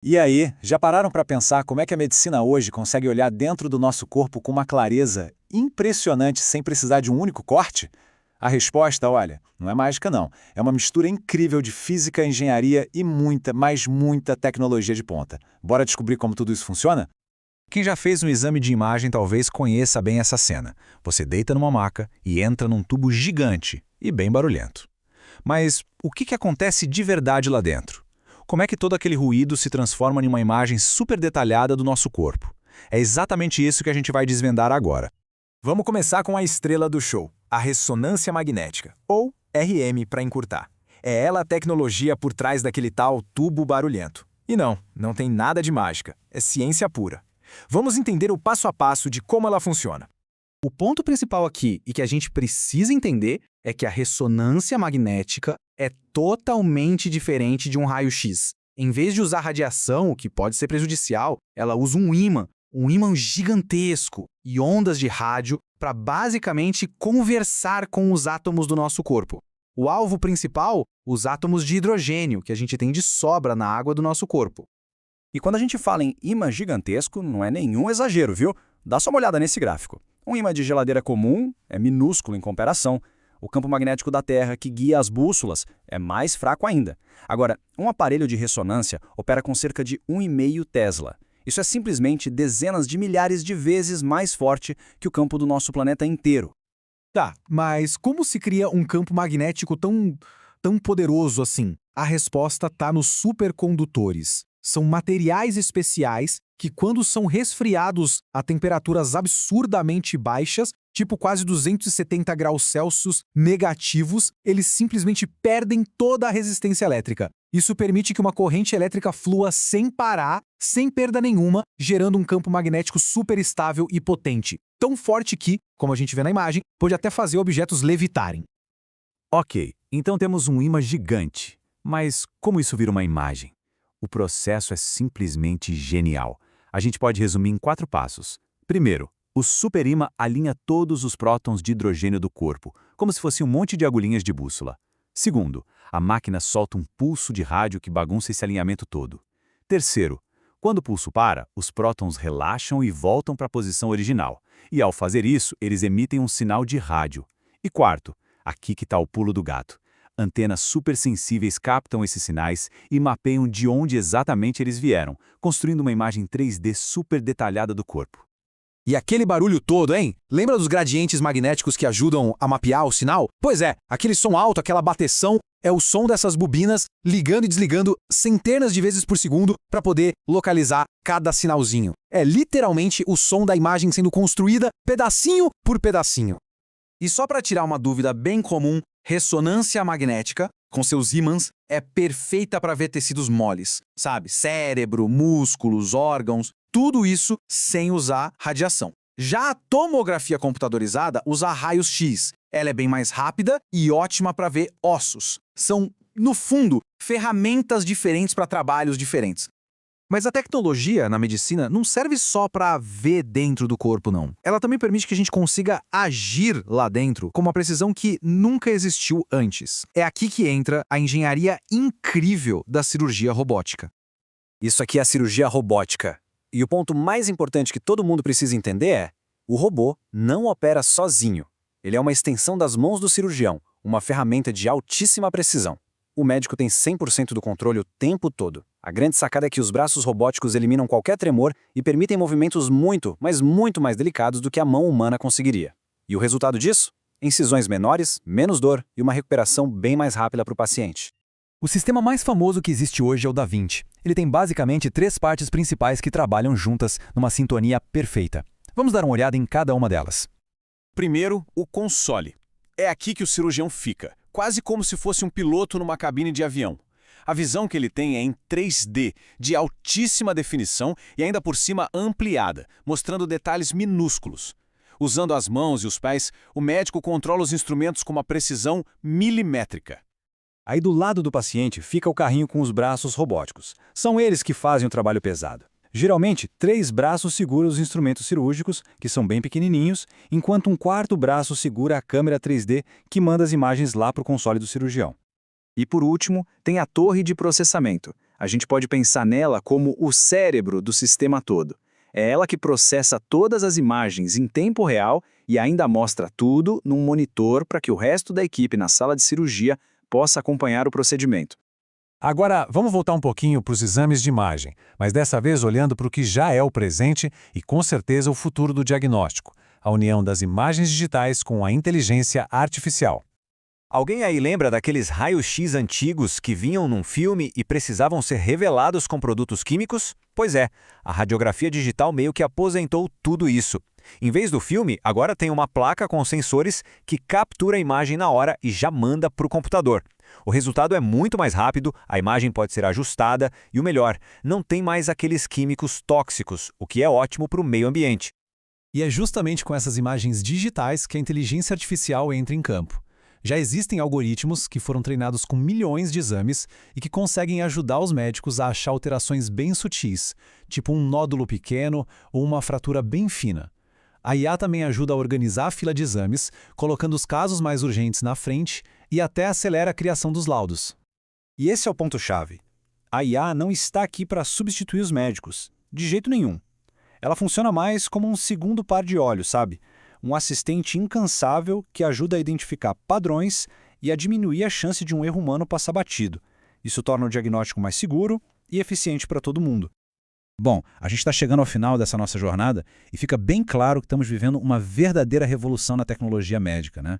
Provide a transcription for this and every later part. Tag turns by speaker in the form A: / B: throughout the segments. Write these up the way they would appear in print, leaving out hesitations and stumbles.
A: E aí, já pararam para pensar como é que a medicina hoje consegue olhar dentro do nosso corpo com uma clareza impressionante sem precisar de um único corte? A resposta, olha, não é mágica não. É uma mistura incrível de física, engenharia e muita, mas muita tecnologia de ponta. Bora descobrir como tudo isso funciona?
B: Quem já fez um exame de imagem talvez conheça bem essa cena. Você deita numa maca e entra num tubo gigante e bem barulhento. Mas o que acontece de verdade lá dentro? Como é que todo aquele ruído se transforma em uma imagem super detalhada do nosso corpo? É exatamente isso que a gente vai desvendar agora.
C: Vamos começar com a estrela do show, a ressonância magnética, ou RM para encurtar. É ela a tecnologia por trás daquele tal tubo barulhento. E não tem nada de mágica, é ciência pura. Vamos entender o passo a passo de como ela funciona.
D: O ponto principal aqui e que a gente precisa entender é que a ressonância magnética é totalmente diferente de um raio-x. Em vez de usar radiação, o que pode ser prejudicial, ela usa um ímã gigantesco e ondas de rádio para basicamente conversar com os átomos do nosso corpo. O alvo principal, os átomos de hidrogênio que a gente tem de sobra na água do nosso corpo.
E: E quando a gente fala em ímã gigantesco, não é nenhum exagero, viu? Dá só uma olhada nesse gráfico. Um ímã de geladeira comum é minúsculo em comparação. O campo magnético da Terra, que guia as bússolas, é mais fraco ainda. Agora, um aparelho de ressonância opera com cerca de 1,5 Tesla. Isso é simplesmente dezenas de milhares de vezes mais forte que o campo do nosso planeta inteiro.
D: Tá, mas como se cria um campo magnético tão poderoso assim? A resposta está nos supercondutores. São materiais especiais que, quando são resfriados a temperaturas absurdamente baixas, tipo quase 270 graus Celsius negativos, eles simplesmente perdem toda a resistência elétrica. Isso permite que uma corrente elétrica flua sem parar, sem perda nenhuma, gerando um campo magnético super estável e potente. Tão forte que, como a gente vê na imagem, pode até fazer objetos levitarem.
F: Ok, então temos um ímã gigante. Mas como isso vira uma imagem? O processo é simplesmente genial. A gente pode resumir em 4 passos. Primeiro, o superímã alinha todos os prótons de hidrogênio do corpo, como se fosse um monte de agulhinhas de bússola. Segundo, a máquina solta um pulso de rádio que bagunça esse alinhamento todo. Terceiro, quando o pulso para, os prótons relaxam e voltam para a posição original. E ao fazer isso, eles emitem um sinal de rádio. E quarto, aqui que está o pulo do gato. Antenas supersensíveis captam esses sinais e mapeiam de onde exatamente eles vieram, construindo uma imagem 3D super detalhada do corpo.
C: E aquele barulho todo, hein? Lembra dos gradientes magnéticos que ajudam a mapear o sinal? Pois é, aquele som alto, aquela bateção, é o som dessas bobinas ligando e desligando centenas de vezes por segundo para poder localizar cada sinalzinho. É literalmente o som da imagem sendo construída pedacinho por pedacinho. E só para tirar uma dúvida bem comum, ressonância magnética, com seus ímãs, é perfeita para ver tecidos moles, sabe? Cérebro, músculos, órgãos, tudo isso sem usar radiação. Já a tomografia computadorizada usa raios-x. Ela é bem mais rápida e ótima para ver ossos. São, no fundo, ferramentas diferentes para trabalhos diferentes. Mas a tecnologia na medicina não serve só para ver dentro do corpo, não. Ela também permite que a gente consiga agir lá dentro com uma precisão que nunca existiu antes. É aqui que entra a engenharia incrível da cirurgia robótica.
E: Isso aqui é a cirurgia robótica. E o ponto mais importante que todo mundo precisa entender é: o robô não opera sozinho. Ele é uma extensão das mãos do cirurgião, uma ferramenta de altíssima precisão. O médico tem 100% do controle o tempo todo. A grande sacada é que os braços robóticos eliminam qualquer tremor e permitem movimentos muito, mas muito mais delicados do que a mão humana conseguiria. E o resultado disso? Incisões menores, menos dor e uma recuperação bem mais rápida para o paciente.
B: O sistema mais famoso que existe hoje é o Da Vinci. Ele tem basicamente 3 partes principais que trabalham juntas numa sintonia perfeita. Vamos dar uma olhada em cada uma delas.
A: Primeiro, o console. É aqui que o cirurgião fica, quase como se fosse um piloto numa cabine de avião. A visão que ele tem é em 3D, de altíssima definição e ainda por cima ampliada, mostrando detalhes minúsculos. Usando as mãos e os pés, o médico controla os instrumentos com uma precisão milimétrica.
F: Aí do lado do paciente fica o carrinho com os braços robóticos. São eles que fazem o trabalho pesado. Geralmente, 3 braços seguram os instrumentos cirúrgicos, que são bem pequenininhos, enquanto um 4º braço segura a câmera 3D que manda as imagens lá para o console do cirurgião.
D: E por último, tem a torre de processamento.
B: A gente pode pensar nela como o cérebro do sistema todo. É ela que processa todas as imagens em tempo real e ainda mostra tudo num monitor para que o resto da equipe na sala de cirurgia possa acompanhar o procedimento.
G: Agora, vamos voltar um pouquinho para os exames de imagem, mas dessa vez olhando para o que já é o presente e com certeza o futuro do diagnóstico, a união das imagens digitais com a inteligência artificial.
A: Alguém aí lembra daqueles raios-x antigos que vinham num filme e precisavam ser revelados com produtos químicos? Pois é, a radiografia digital meio que aposentou tudo isso. Em vez do filme, agora tem uma placa com sensores que captura a imagem na hora e já manda para o computador. O resultado é muito mais rápido, a imagem pode ser ajustada e o melhor, não tem mais aqueles químicos tóxicos, o que é ótimo para o meio ambiente.
G: E é justamente com essas imagens digitais que a inteligência artificial entra em campo. Já existem algoritmos que foram treinados com milhões de exames e que conseguem ajudar os médicos a achar alterações bem sutis, tipo um nódulo pequeno ou uma fratura bem fina. A IA também ajuda a organizar a fila de exames, colocando os casos mais urgentes na frente e até acelera a criação dos laudos.
E: E esse é o ponto-chave. A IA não está aqui para substituir os médicos, de jeito nenhum. Ela funciona mais como um segundo par de olhos, sabe? Um assistente incansável que ajuda a identificar padrões e a diminuir a chance de um erro humano passar batido. Isso torna o diagnóstico mais seguro e eficiente para todo mundo.
C: Bom, a gente está chegando ao final dessa nossa jornada e fica bem claro que estamos vivendo uma verdadeira revolução na tecnologia médica, né?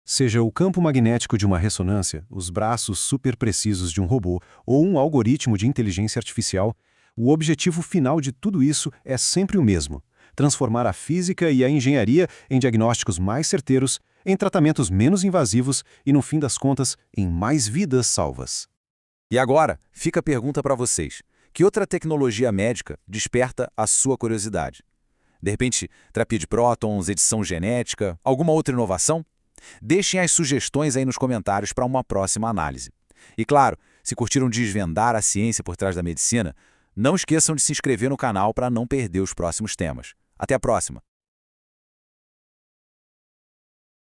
H: Seja o campo magnético de uma ressonância, os braços super precisos de um robô ou um algoritmo de inteligência artificial, o objetivo final de tudo isso é sempre o mesmo: transformar a física e a engenharia em diagnósticos mais certeiros, em tratamentos menos invasivos e, no fim das contas, em mais vidas salvas.
E: E agora, fica a pergunta para vocês. Que outra tecnologia médica desperta a sua curiosidade? De repente, terapia de prótons, edição genética, alguma outra inovação? Deixem as sugestões aí nos comentários para uma próxima análise. E claro, se curtiram desvendar a ciência por trás da medicina, não esqueçam de se inscrever no canal para não perder os próximos temas. Até a próxima!